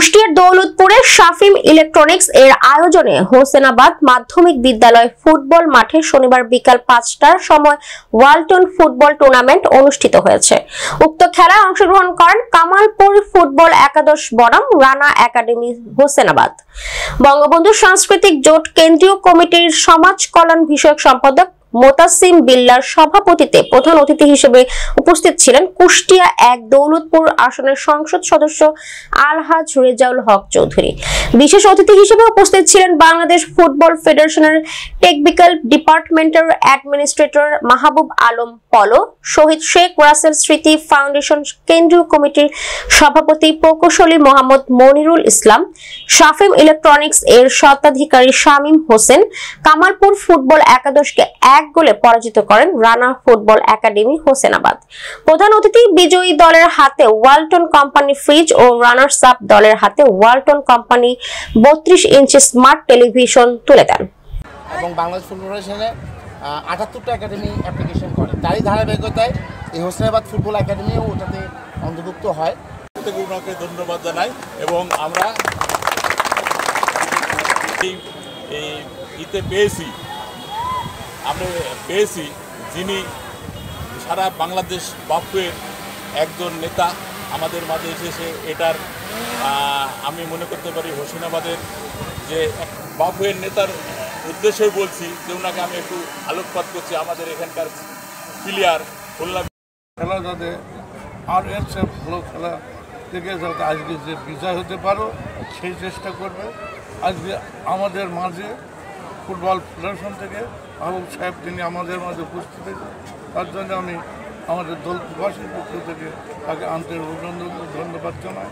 কুষ্টিয়ার দৌলতপুরে শাফিম ইলেকট্রনিক্স এর আয়োজনে হোসেনাবাদ মাধ্যমিক বিদ্যালয় ফুটবল মাঠে শনিবার বিকাল ৫টার সময় ওয়ালটন ফুটবল টুর্নামেন্ট অনুষ্ঠিত হয়েছে। উক্ত খেলায় অংশগ্রহণ করেন কামালপুর ফুটবল একাদশ বনাম রানা একাডেমি হোসেনাবাদ। বঙ্গবন্ধু সাংস্কৃতিক জোট কেন্দ্রীয় কমিটির সমাজ কল্যাণ বিষয়ক সম্পাদক মোতাসিম বিল্লার সভাপতিত্বে প্রধান অতিথি হিসেবে উপস্থিত ছিলেন কুষ্টিয়া ১ দৌলতপুর আসনের সংসদ সদস্য আলহাজ রেজাউল হক চৌধুরী। বিশেষ অতিথি হিসেবে উপস্থিত ছিলেন বাংলাদেশ ফুটবল ফেডারেশনের টেকনিক্যাল ডিপার্টমেন্টের অ্যাডমিনিস্ট্রেটর মাহবুব আলম পলো, শহীদ শেখ রাসেল স্মৃতি ফাউন্ডেশন কেন্দ্রীয় কমিটির সভাপতি প্রকৌশলী মোহাম্মদ মনিরুল ইসলাম, শাফিম ইলেকট্রনিক্স এর স্বত্বাধিকারী শামীম হোসেন। কামালপুর ফুটবল একাদশকে ১ গোলে পরাজিত করেন রানা ফুটবল একাডেমি হোসেনাবাদ। প্রধান অতিথি বিজয়ী দলের হাতে ওয়ালটন কোম্পানি ফ্রিজ ও রানার্স আপ দলের হাতে ওয়ালটন কোম্পানি ৩২ ইঞ্চি স্মার্ট টেলিভিশন তুলে দেন। এবং বাংলাদেশ ফুটবল ফেডারেশনে ৭৮টা একাডেমি অ্যাপ্লিকেশন করে, তারই ধারাবাহিকতায় এই হোসেনাবাদ ফুটবল একাডেমিও ওটাতে অন্তর্ভুক্ত হয়। ওনাকে ধন্যবাদ জানাই এবং আমরা ইতে পেয়েছি যিনি সারা বাংলাদেশ বাফুয়ের একজন নেতা আমাদের মাঝে এসেছে। এটার আমি মনে করতে পারি হোসেনাবাদের যে বাফুয়ের নেতার উদ্দেশ্যই বলছি যে ওনাকে আমি একটু আলোকপাত করছি। আমাদের এখানকার প্লেয়ার খেলা যাতে আর এর চেয়ে ভালো খেলা থেকে যাতে আজকে যে বিজয় হতে পারো সেই চেষ্টা করবে। আজকে আমাদের মাঝে ফুটবল ফেডারেশন থেকে মাহবুব সাহেব তিনি আমাদের মাঝে উপস্থিত হয়েছেন, তার জন্য আমি আমাদের দলবাসীর পক্ষ থেকে তাকে আন্তরিক অভিনন্দন ধন্যবাদ জানাই।